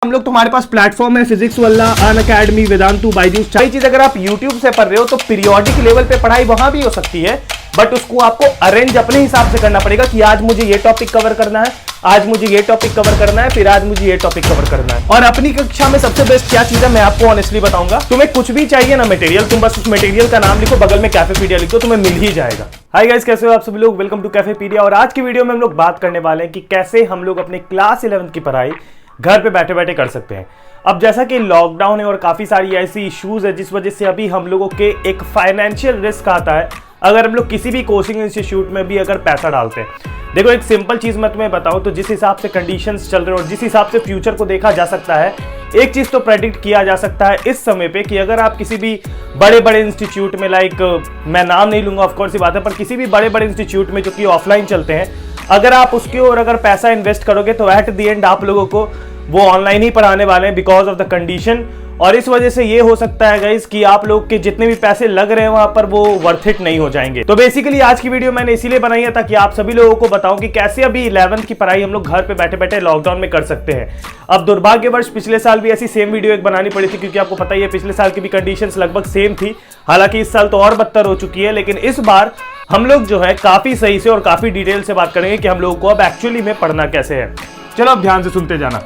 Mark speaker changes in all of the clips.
Speaker 1: हम लोग तुम्हारे पास प्लेटफॉर्म है फिजिक्स वाला, अनअकैडमी, वेदांतु, बायजूस। सारी चीज अगर आप यूट्यूब से पढ़ रहे हो तो पीरियोडिक लेवल पे पढ़ाई वहां भी हो सकती है, बट उसको आपको अरेंज अपने हिसाब से करना पड़ेगा कि आज मुझे ये टॉपिक कवर करना है, आज मुझे ये टॉपिक कवर करना है, फिर आज मुझे ये टॉपिक कवर करना है। और अपनी कक्षा में सबसे बेस्ट क्या चीज है मैं आपको ऑनेस्टली बताऊंगा। तुम्हें कुछ भी चाहिए ना मटेरियल, तुम बस उस मटेरियल का नाम लिखो, बगल में कैफेपीडिया लिख दो, तुम्हें मिल ही जाएगा। हाय गाइस, कैसे हो आप सभी लोग? Welcome to Cafepedia. और आज की वीडियो में हम लोग बात करने वाले हैं कि कैसे हम लोग अपने क्लास 11th की पढ़ाई घर पे बैठे बैठे कर सकते हैं। अब जैसा कि लॉकडाउन है और काफी सारी ऐसी इश्यूज है जिस वजह से अभी हम लोगों के एक फाइनेंशियल रिस्क आता है अगर हम लोग किसी भी कोचिंग इंस्टीट्यूट में भी अगर पैसा डालते हैं। देखो, एक सिंपल चीज मैं तुम्हें बताऊं तो जिस हिसाब से कंडीशंस चल रहे हैं और जिस हिसाब से फ्यूचर को देखा जा सकता है, एक चीज तो प्रेडिक्ट किया जा सकता है इस समय पे कि अगर आप किसी भी बड़े बड़े इंस्टीट्यूट में, मैं नाम नहीं लूंगा ऑफ कोर्स, बात है, पर किसी भी बड़े बड़े इंस्टीट्यूट में जो कि ऑफलाइन चलते हैं, अगर आप उसके और अगर पैसा इन्वेस्ट करोगे तो एट द एंड आप लोगों को वो ऑनलाइन ही पढ़ाने वाले हैं बिकॉज ऑफ द कंडीशन। और इस वजह से ये हो सकता है गाइस कि आप लोग के जितने भी पैसे लग रहे हैं वहां पर वो वर्थ इट नहीं हो जाएंगे। तो बेसिकली आज की वीडियो मैंने इसीलिए बनाई है ताकि आप सभी लोगों को बताऊं कि कैसे अभी 11th की पढ़ाई हम लोग घर पे बैठे बैठे लॉकडाउन में कर सकते हैं। अब दुर्भाग्यवश पिछले साल भी ऐसी सेम वीडियो एक बनानी पड़ी थी, क्योंकि आपको पता ही है पिछले साल की भी कंडीशंस लगभग सेम थी। हालांकि इस साल तो और बदतर हो चुकी है, लेकिन इस बार हम लोग जो है काफी सही से और काफी डिटेल से बात करेंगे कि हम लोगों को अब एक्चुअली में पढ़ना कैसे है। चलो अब ध्यान से सुनते जाना।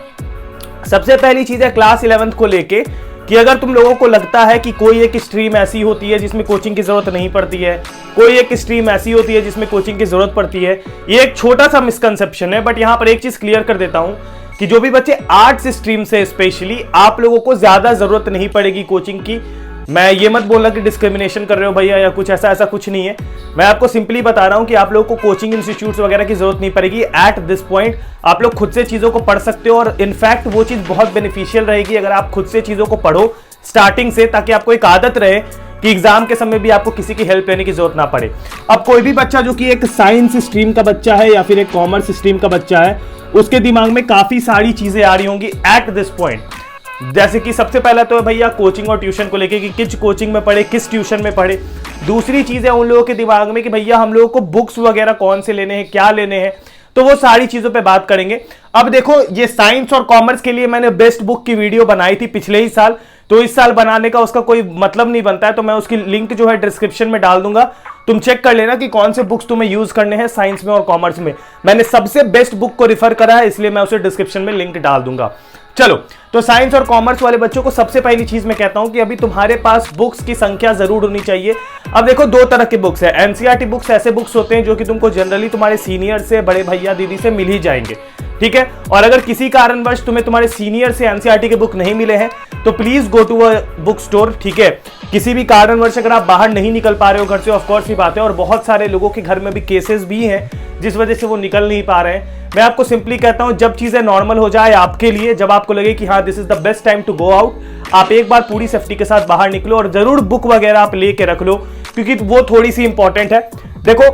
Speaker 1: सबसे पहली चीज है क्लास 11th को लेके कि अगर तुम लोगों को लगता है कि कोई एक स्ट्रीम ऐसी होती है जिसमें कोचिंग की जरूरत नहीं पड़ती है, कोई एक स्ट्रीम ऐसी होती है जिसमें कोचिंग की जरूरत पड़ती है, ये एक छोटा सा मिसकंसेप्शन है। बट यहां पर एक चीज क्लियर कर देता हूं कि जो भी बच्चे आर्ट्स स्ट्रीम से स्पेशली, आप लोगों को ज्यादा जरूरत नहीं पड़ेगी कोचिंग की। मैं ये मत बोलना कि डिस्क्रिमिनेशन कर रहे हो भैया या कुछ ऐसा कुछ नहीं है। मैं आपको सिंपली बता रहा हूं कि आप लोगों को कोचिंग इंस्टीट्यूट्स वगैरह की जरूरत नहीं पड़ेगी एट दिस पॉइंट। आप लोग खुद से चीजों को पढ़ सकते हो और इनफैक्ट वो चीज बहुत बेनिफिशियल रहेगी अगर आप खुद से चीजों को पढ़ो स्टार्टिंग से, ताकि आपको एक आदत रहे कि एग्जाम के समय भी आपको किसी की हेल्प लेने की जरूरत ना पड़े। अब कोई भी बच्चा जो कि एक साइंस स्ट्रीम का बच्चा है या फिर एक कॉमर्स स्ट्रीम का बच्चा है, उसके दिमाग में काफी सारी चीजें आ रही होंगी एट दिस पॉइंट। जैसे कि सबसे पहला तो है भैया कोचिंग और ट्यूशन को लेके कि किस कोचिंग में पढ़े, किस ट्यूशन में पढ़े। दूसरी चीज है उन लोगों के दिमाग में कि भैया हम लोगों को बुक्स वगैरह कौन से लेने हैं, क्या लेने हैं, तो वो सारी चीजों पे बात करेंगे। अब देखो, ये साइंस और कॉमर्स के लिए मैंने बेस्ट बुक की वीडियो बनाई थी पिछले ही साल, तो इस साल बनाने का उसका कोई मतलब नहीं बनता है, तो मैं उसकी लिंक जो है डिस्क्रिप्शन में डाल दूंगा। तुम चेक कर लेना कि कौन से बुक्स तुम्हें यूज करने हैं साइंस में और कॉमर्स में। मैंने सबसे बेस्ट बुक को रिफर करा है, इसलिए मैं उसे डिस्क्रिप्शन में लिंक डाल दूंगा। चलो, तो साइंस और कॉमर्स वाले बच्चों को सबसे पहली चीज मैं कहता हूं कि अभी तुम्हारे पास बुक्स की संख्या जरूर होनी चाहिए। अब देखो, दो तरह के बुक्स है। एनसीईआरटी बुक्स ऐसे बुक्स होते हैं जो कि तुमको जनरली तुम्हारे सीनियर से, बड़े भैया दीदी से मिल ही जाएंगे, ठीक है। और अगर किसी कारणवश तुम्हें तुम्हारे सीनियर से एनसीईआरटी के बुक नहीं मिले हैं तो please go to a book store, ठीक है। किसी भी कारणवश अगर आप बाहर नहीं निकल पा रहे हो घर से, ऑफ कोर्स ही बात है, और बहुत सारे लोगों के घर में भी केसेस भी हैं जिस वजह से वो निकल नहीं पा रहे हैं। मैं आपको सिंपली कहता हूं, जब चीजें नॉर्मल हो जाए आपके लिए, जब आपको लगे कि हाँ this is the best time to go out, आप एक बार पूरी सेफ्टी के साथ बाहर निकलो और जरूर बुक वगैरह आप लेके रख लो, क्योंकि वो थोड़ी सी इंपॉर्टेंट है। देखो,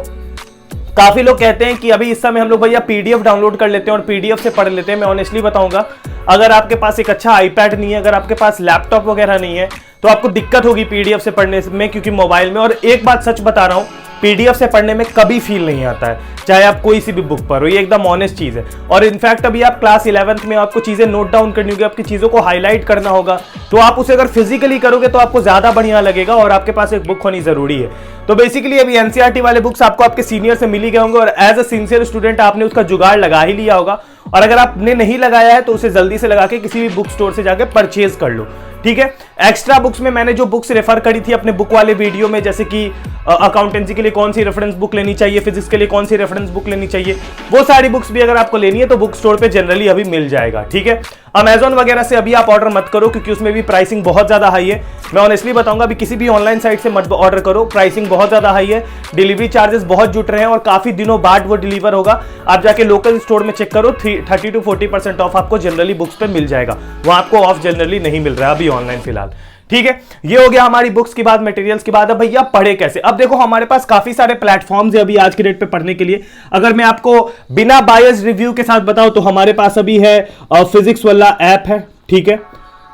Speaker 1: काफी लोग कहते हैं कि अभी इस समय हम लोग भैया पीडीएफ डाउनलोड कर लेते हैं और पीडीएफ से पढ़ लेते हैं। मैं ऑनेस्टली बताऊंगा, अगर आपके पास एक अच्छा आईपैड नहीं है, अगर आपके पास लैपटॉप वगैरह नहीं है, तो आपको दिक्कत होगी पीडीएफ से पढ़ने में, क्योंकि मोबाइल में, और एक बात सच बता रहा हूं, पीडीएफ से पढ़ने में कभी फील नहीं आता है, चाहे आप कोई सी भी बुक पढ़ो, ये एकदम ऑनेस्ट चीज है। और इनफैक्ट अभी आप क्लास 11th में आपको चीजें नोट डाउन करनी होगी, आपकी चीजों को हाईलाइट करना होगा, तो आप उसे अगर फिजिकली करोगे तो आपको ज्यादा बढ़िया लगेगा और आपके पास एक बुक होनी जरूरी है। तो बेसिकली अभी एनसीईआरटी वाले बुक्स आपको आपके सीनियर से मिल ही गए होंगे और एज अ सिंसियर स्टूडेंट आपने उसका जुगाड़ लगा ही लिया होगा, और अगर आपने नहीं लगाया है तो उसे जल्दी से लगा के किसी भी बुक स्टोर से जाके परचेज कर लो, ठीक है। एक्स्ट्रा बुक्स में मैंने जो बुक्स रेफर करी थी अपने बुक वाले वीडियो में, जैसे कि अकाउंटेंसी के लिए कौन सी रेफरेंस बुक लेनी चाहिए, फिजिक्स के लिए कौन सी रेफरेंस बुक लेनी चाहिए, वो सारी बुक्स भी अगर आपको लेनी है तो बुक स्टोर पे जनरली अभी मिल जाएगा, ठीक है। अमेजॉन वगैरह से अभी आप ऑर्डर मत करो, क्योंकि उसमें भी प्राइसिंग बहुत ज्यादा हाई है। मैं ऑनेस्टली बताऊंगा, अभी किसी भी ऑनलाइन साइट से मत ऑर्डर करो, प्राइसिंग बहुत ज्यादा हाई है, डिलीवरी चार्जेस बहुत जुट रहे हैं और काफी दिनों बाद वो डिलीवर होगा। आप जाके लोकल स्टोर में चेक करो, 30 to 40% ऑफ आपको जनरली बुक्स पे मिल जाएगा, वहां आपको ऑफ जनरली नहीं मिल रहा है अभी ऑनलाइन फिलहाल, ठीक है। ये हो गया हमारी बुक्स की बात, मटेरियल्स की बात। अब भैया पढ़े कैसे? अब देखो, हमारे पास काफी सारे प्लेटफॉर्म्स है अभी आज के डेट पे पढ़ने के लिए। अगर मैं आपको बिना बायस रिव्यू के साथ बताऊं तो हमारे पास अभी है फिजिक्स वाला ऐप है, ठीक है।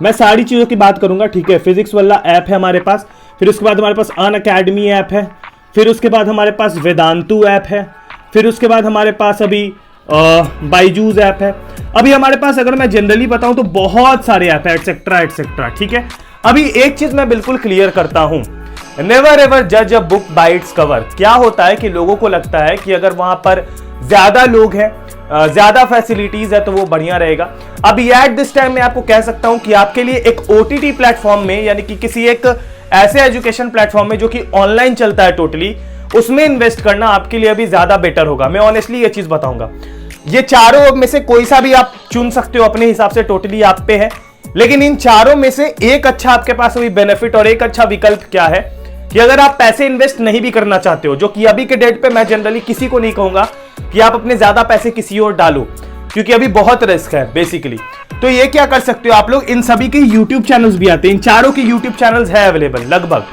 Speaker 1: मैं सारी चीजों की बात करूंगा, ठीक है। फिजिक्स वाला ऐप है हमारे पास, फिर उसके बाद हमारे पास अनअकैडमी ऐप है, फिर उसके बाद हमारे पास वेदांतु ऐप है, फिर उसके बाद हमारे पास अभी बाईजूस ऐप है। अभी हमारे पास अगर मैं जनरली बताऊं तो बहुत सारे ऐप है, एटसेट्रा एटसेट्रा। ठीक है, अभी एक चीज मैं बिल्कुल क्लियर करता हूं, नेवर एवर जज a book by its cover. क्या होता है कि लोगों को लगता है कि अगर वहां पर ज्यादा लोग हैं, ज्यादा फैसिलिटीज है तो वो बढ़िया रहेगा। अभी एट दिस टाइम मैं आपको कह सकता हूं कि आपके लिए एक ओटीटी प्लेटफॉर्म में, यानी कि किसी एक ऐसे एजुकेशन प्लेटफॉर्म में जो कि ऑनलाइन चलता है टोटली, उसमें इन्वेस्ट करना आपके लिए अभी ज्यादा बेटर होगा। मैं ऑनेस्टली ये चीज बताऊंगा। ये चारों में से कोई सा भी आप चुन सकते हो अपने हिसाब से, टोटली आप पे है। लेकिन इन चारों में से एक अच्छा आपके पास अभी बेनिफिट और एक अच्छा विकल्प क्या है कि अगर आप पैसे इन्वेस्ट नहीं भी करना चाहते हो, जो कि अभी के डेट पे मैं जनरली किसी को नहीं कहूंगा कि आप अपने ज्यादा पैसे किसी और डालो, क्योंकि अभी बहुत रिस्क है बेसिकली। तो ये क्या कर सकते हो आप लोग, इन सभी के YouTube चैनल्स भी आते हैं, इन चारों के YouTube चैनल्स है अवेलेबल लगभग।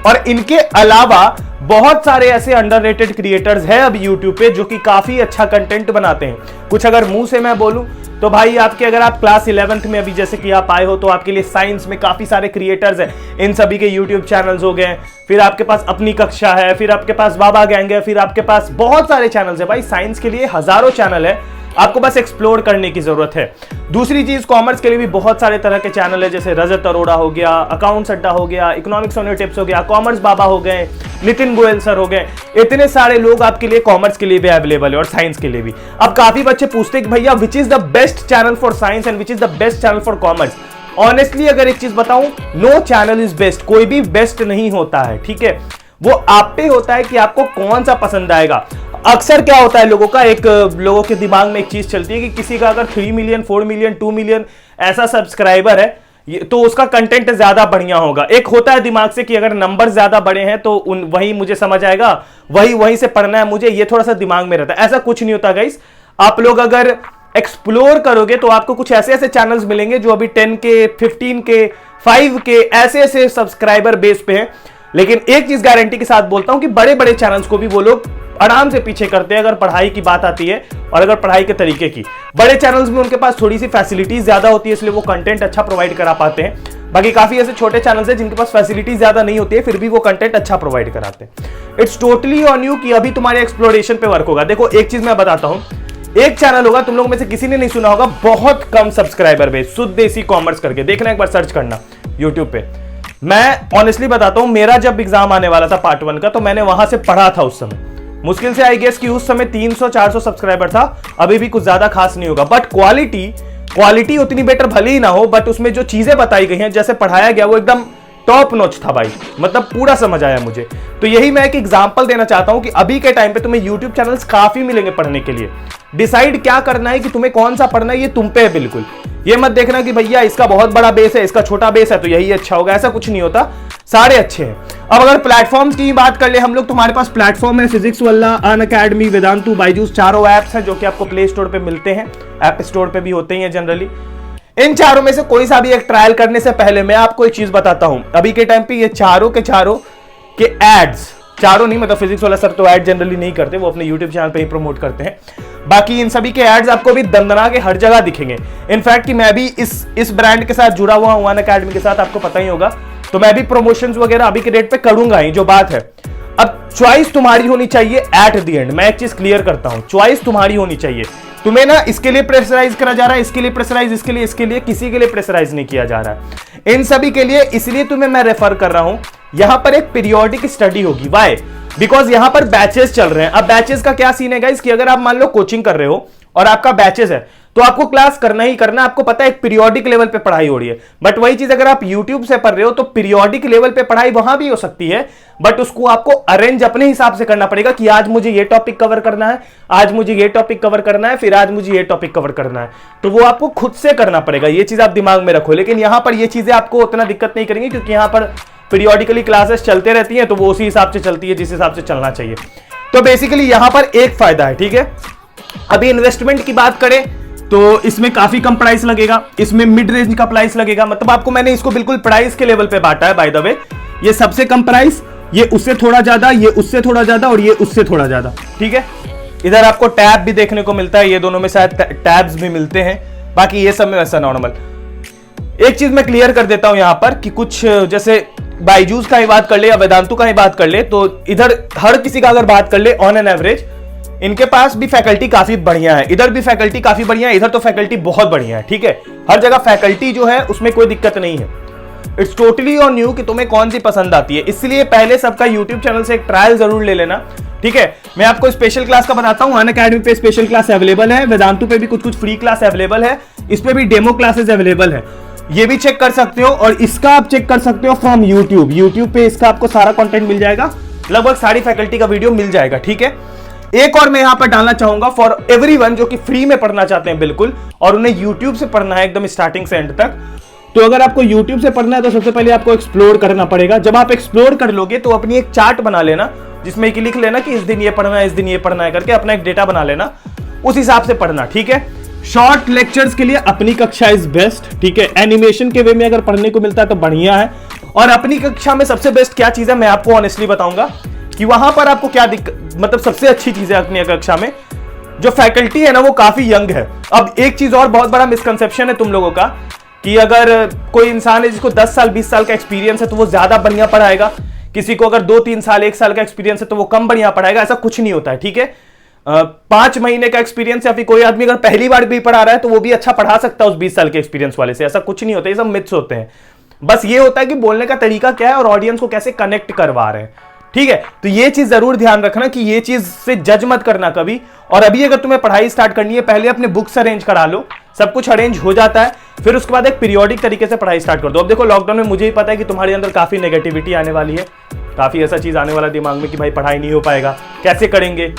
Speaker 1: और इनके अलावा बहुत सारे ऐसे अंडररेटेड क्रिएटर्स हैं अभी YouTube पे जो कि काफी अच्छा कंटेंट बनाते हैं। कुछ अगर मुंह से मैं बोलूं तो भाई आपके, अगर आप क्लास 11th में अभी जैसे कि आप आए हो, तो आपके लिए साइंस में काफी सारे क्रिएटर्स हैं। इन सभी के YouTube चैनल्स हो गए, फिर आपके पास अपनी कक्षा है, फिर आपके पास बाबा गैंग है, फिर आपके पास बहुत सारे चैनल्स है भाई। साइंस के लिए हजारों चैनल है, आपको बस एक्सप्लोर करने की जरूरत है। दूसरी चीज, कॉमर्स के लिए भी बहुत सारे तरह के चैनल है, जैसे रजत अरोड़ा हो गया, अकाउंट्स अड्डा हो गया, इकोनॉमिक्स ऑन टिप्स हो गया, कॉमर्स बाबा हो गए, नितिन गोयल सर हो गए। इतने सारे लोग आपके लिए कॉमर्स के लिए भी अवेलेबल है और साइंस के लिए भी। अब काफी बच्चे पूछते हैं कि भैया which is the best channel for science and which is the best channel for commerce. Honestly अगर एक चीज बताऊं, नो चैनल इज बेस्ट, कोई भी बेस्ट नहीं होता है। ठीक है, वो आप पे होता है कि आपको कौन सा पसंद आएगा। अक्सर क्या होता है लोगों के दिमाग में एक चीज चलती है कि किसी का अगर 3 मिलियन 4 मिलियन 2 मिलियन ऐसा सब्सक्राइबर है तो उसका कंटेंट ज्यादा बढ़िया होगा। एक होता है दिमाग से कि अगर नंबर ज्यादा बड़े हैं तो वही मुझे समझ आएगा, वहीं से पढ़ना है मुझे, ये थोड़ा सा दिमाग में रहता है। ऐसा कुछ नहीं होता गाइस। आप लोग अगर एक्सप्लोर करोगे तो आपको कुछ ऐसे ऐसे चैनल्स मिलेंगे जो अभी 10K 15K 5K ऐसे सब्सक्राइबर बेस पे हैं। लेकिन एक चीज गारंटी के साथ बोलता हूं कि बड़े बड़े चैनल्स को भी वो लोग आराम से पीछे करते हैं अगर पढ़ाई की बात आती है, और अगर पढ़ाई के तरीके की। बड़े चैनल्स में उनके पास थोड़ी सी फैसिलिटीज ज्यादा होती है, इसलिए वो कंटेंट अच्छा प्रोवाइड करा पाते हैं। बाकी काफी ऐसे छोटे चैनल्स हैं जिनके पास फैसिलिटीज ज्यादा नहीं होती है, फिर भी वो कंटेंट अच्छा प्रोवाइड कराते हैं। इट्स टोटली ऑन यू कि अभी तुम्हारे एक्सप्लोरेशन पे वर्क होगा। देखो एक चीज मैं बताता हूं, एक चैनल होगा, तुम लोग में से किसी ने नहीं सुना होगा, बहुत कम सब्सक्राइबर बेस, शुद्ध देसी कॉमर्स करके देखना, एक बार सर्च करना यूट्यूब पे। मैं ऑनेस्टली बताता हूं, मेरा जब एग्जाम आने वाला था पार्ट 1 का, तो मैंने वहां से पढ़ा था उस समय। मुश्किल से आई गेस कि उस समय 300-400 सब्सक्राइबर था। अभी भी कुछ ज्यादा खास नहीं होगा, बट क्वालिटी उतनी बेटर भले ही ना हो, बट उसमें जो चीजें बताई गई हैं, जैसे पढ़ाया गया, वो एकदम टॉप नॉच था भाई, मतलब पूरा समझ आया मुझे। तो यही मैं एक एग्जांपल देना चाहता हूं कि अभी के टाइम पे तुम्हें YouTube चैनल्स काफी मिलेंगे पढ़ने के लिए। डिसाइड क्या करना है कि तुम्हें कौन सा पढ़ना है, ये तुम पे है बिल्कुल। ये मत देखना कि भैया इसका बहुत बड़ा बेस है, इसका छोटा बेस है तो यही अच्छा होगा, ऐसा कुछ नहीं होता, सारे अच्छे हैं। अब अगर प्लेटफॉर्म्स की बात कर ले हम लोग, तुम्हारे पास प्लेटफॉर्म है फिजिक्स वल्ला, अनअकैडमी, वेदांतु, बायजूस, चारों ऐप्स हैं जो कि आपको प्ले स्टोर पे मिलते हैं, ऐप स्टोर पे भी होते हैं जनरली। इन चारों में से कोई सा भी एक ट्रायल करने से पहले मैं आपको एक चीज बताता हूं। अभी के टाइम पे ये चारों के एड्स, चारों नहीं, मतलब फिजिक्स वाला सर तो ऐड जनरली नहीं करते, वो अपने यूट्यूब चैनल पे ही प्रमोट करते हैं। बाकी इन सभी के एड्स आपको भी दंदना के हर जगह दिखेंगे। इनफैक्ट कि मैं भी इस ब्रांड के साथ जुड़ा हुआ हूं, अनअकैडमी के साथ, आपको पता ही होगा, तो मैं भी प्रमोशंस वगैरह अभी के डेट पे करूंगा ही, जो बात है। अब चॉइस तुम्हारी होनी चाहिए एट द एंड। मैं एक चीज क्लियर करता हूं, चॉइस तुम्हारी होनी चाहिए। तुम्हें ना इसके लिए प्रेशराइज करा जा रहा है, इसके लिए प्रेशराइज, इसके लिए किसी के लिए प्रेशराइज नहीं किया जा रहा है। इन सभी के लिए इसलिए तुम्हें मैं रेफर कर रहा हूं। यहां पर एक पीरियोडिक स्टडी होगी। वाई? बिकॉज यहां पर बैचेस चल रहे हैं। अब बैचेस का क्या सीन है गाइस कि अगर आप मान लो कोचिंग कर रहे हो और आपका बैचेस है, तो आपको क्लास करना ही करना। आपको पता है एक पीरियोडिक लेवल पे पढ़ाई हो रही है, बट वही चीज अगर आप YouTube से पढ़ रहे हो तो पीरियोडिक लेवल पे पढ़ाई वहां भी हो सकती है, बट उसको आपको अरेंज अपने हिसाब से करना पड़ेगा कि आज मुझे ये टॉपिक कवर करना है, आज मुझे ये टॉपिक कवर करना है, फिर आज मुझे ये टॉपिक कवर करना है। तो वो आपको खुद से करना पड़ेगा, ये चीज आप दिमाग में रखो। लेकिन यहां पर ये चीजें आपको उतना दिक्कत नहीं करेंगी, क्योंकि यहां पर पीरियोडिकली क्लासेस चलते रहती हैं, तो वो उसी हिसाब से चलती है जिस हिसाब से चलना चाहिए। तो बेसिकली यहां पर एक फायदा है, ठीक है। अभी इन्वेस्टमेंट की बात करें तो इसमें काफी कम प्राइस लगेगा, इसमें मिड रेंज का प्राइस लगेगा। मतलब आपको मैंने इसको बिल्कुल प्राइस के लेवल पे बांटा है, बाय द वे। ये सबसे कम प्राइस, ये उससे थोड़ा ज्यादा, ये उससे थोड़ा ज्यादा, और ये उससे थोड़ा ज्यादा, ठीक है। इधर आपको टैब भी देखने को मिलता है, ये दोनों में शायद टैब्स भी मिलते हैं। बाकी ये सब में वैसा नॉर्मल। एक चीज मैं क्लियर कर देता हूं यहां पर कि कुछ जैसे बायजूस का ही बात कर ले या वेदांतु का ही बात कर ले, तो इधर हर किसी का अगर बात कर ले ऑन एन एवरेज इनके पास भी फैकल्टी काफी बढ़िया है, इधर भी फैकल्टी काफी बढ़िया है, इधर तो फैकल्टी बहुत बढ़िया है। ठीक है, हर जगह फैकल्टी जो है उसमें कोई दिक्कत नहीं है। इट्स टोटली ऑन यू कि तुम्हें कौन सी पसंद आती है। इसलिए पहले सबका यूट्यूब चैनल से एक ट्रायल जरूर ले लेना। ठीक है, मैं आपको स्पेशल क्लास का बताता हूं। अनअकैडमी पे स्पेशल क्लास अवेलेबल है, वेदांतु पे भी कुछ कुछ फ्री क्लास अवेलेबल है, इस पे भी डेमो क्लासेस अवेलेबल है, ये भी चेक कर सकते हो। और इसका आप चेक कर सकते हो फ्रॉम यूट्यूब। यूट्यूब पे इसका आपको सारा कंटेंट मिल जाएगा, लगभग सारी फैकल्टी का वीडियो मिल जाएगा। ठीक है, एक और मैं यहां पर डालना चाहूंगा फॉर एवरीवन जो कि फ्री में पढ़ना चाहते हैं बिल्कुल, और उन्हें यूट्यूब से पढ़ना है एकदम स्टार्टिंग से एंड तक। तो अगर आपको यूट्यूब से पढ़ना है तो सबसे पहले आपको एक्सप्लोर करना पड़ेगा। जब आप एक्सप्लोर कर लोगे तो अपनी एक चार्ट बना लेना, जिसमें कि लिख लेना कि इस दिन ये पढ़ना है, इस दिन ये पढ़ना है करके अपना एक डेटा बना लेना, उस हिसाब से पढ़ना। ठीक है, शॉर्ट लेक्चर्स के लिए अपनी कक्षा इज बेस्ट। ठीक है, एनिमेशन के वे में अगर पढ़ने को मिलता है तो बढ़िया है। और अपनी कक्षा में सबसे बेस्ट क्या चीज है मैं आपको ऑनेस्टली बताऊंगा कि वहां पर आपको क्या मतलब सबसे अच्छी चीज है अपनी कक्षा में, जो फैकल्टी है ना वो काफी यंग है। अब एक चीज और बहुत बड़ा मिसकंसेप्शन है तुम लोगों का कि अगर कोई इंसान है जिसको 10 साल 20 साल का एक्सपीरियंस है तो वो ज्यादा बढ़िया पढ़ाएगा, किसी को अगर 2-3 साल 1 साल का एक्सपीरियंस है तो वो कम बढ़िया पढ़ाएगा। ऐसा कुछ नहीं होता है। ठीक है, 5 महीने का एक्सपीरियंस या फिर कोई आदमी अगर पहली बार भी पढ़ा रहा है तो वो भी अच्छा पढ़ा सकता है उस 20 साल के एक्सपीरियंस वाले से। ऐसा कुछ नहीं होता, ये सब मिथ्स होते हैं। बस ये होता है कि बोलने का तरीका क्या है और ऑडियंस को कैसे कनेक्ट करवा रहे हैं। ठीक है, तो ये चीज जरूर ध्यान रखना कि ये चीज से जज मत करना कभी। और अभी अगर तुम्हें पढ़ाई स्टार्ट करनी है, पहले अपने बुक्स अरेंज करा लो, सब कुछ अरेंज हो जाता है, फिर उसके बाद एक पीरियोडिक तरीके से पढ़ाई स्टार्ट कर दो। अब देखो लॉकडाउन में मुझे ही पता है कि तुम्हारे अंदर काफी नेगेटिविटी आने वाली है, काफी ऐसा चीज आने वाला दिमाग में कि भाई पढ़ाई नहीं हो पाएगा, कैसे करेंगे,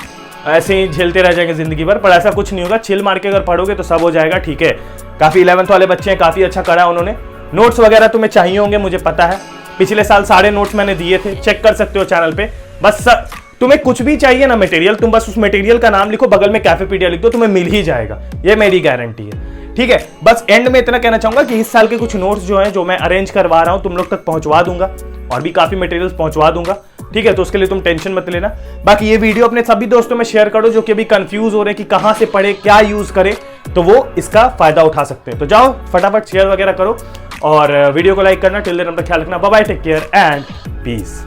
Speaker 1: ऐसे ही झेलते रह जाएंगे जिंदगी भर। पर ऐसा कुछ नहीं होगा, चिल मार के अगर पढ़ोगे तो सब हो जाएगा। ठीक है, काफी 11th वाले बच्चे हैं, काफी अच्छा करा उन्होंने। नोट्स वगैरह तुम्हें चाहिए होंगे मुझे पता है, पिछले साल सारे नोट्स मैंने दिए थे, चेक कर सकते हो चैनल पे। बस तुम्हें कुछ भी चाहिए ना मटेरियल, तुम बस उस मटेरियल का नाम लिखो, बगल में कैफेपीडिया लिख दो, तुम्हें मिल ही जाएगा, ये मेरी गारंटी है। ठीक है, बस एंड में इतना कहना चाहूंगा कि इस साल के कुछ नोट्स जो हैं जो मैं अरेंज करवा रहा हूं तुम लोग तक पहुंचवा दूंगा, और भी काफी मटेरियल्स पहुंचवा दूंगा। ठीक है, तो उसके लिए तुम टेंशन मत लेना। बाकी ये वीडियो अपने सभी दोस्तों में शेयर करो जो कि अभी कंफ्यूज हो रहे हैं कि कहां से पढ़े, क्या यूज करे, तो वो इसका फायदा उठा सकते हैं। तो जाओ फटाफट शेयर वगैरह करो और वीडियो को लाइक करना। टिल देन अपना ख्याल रखना। Bye bye, take care and piece.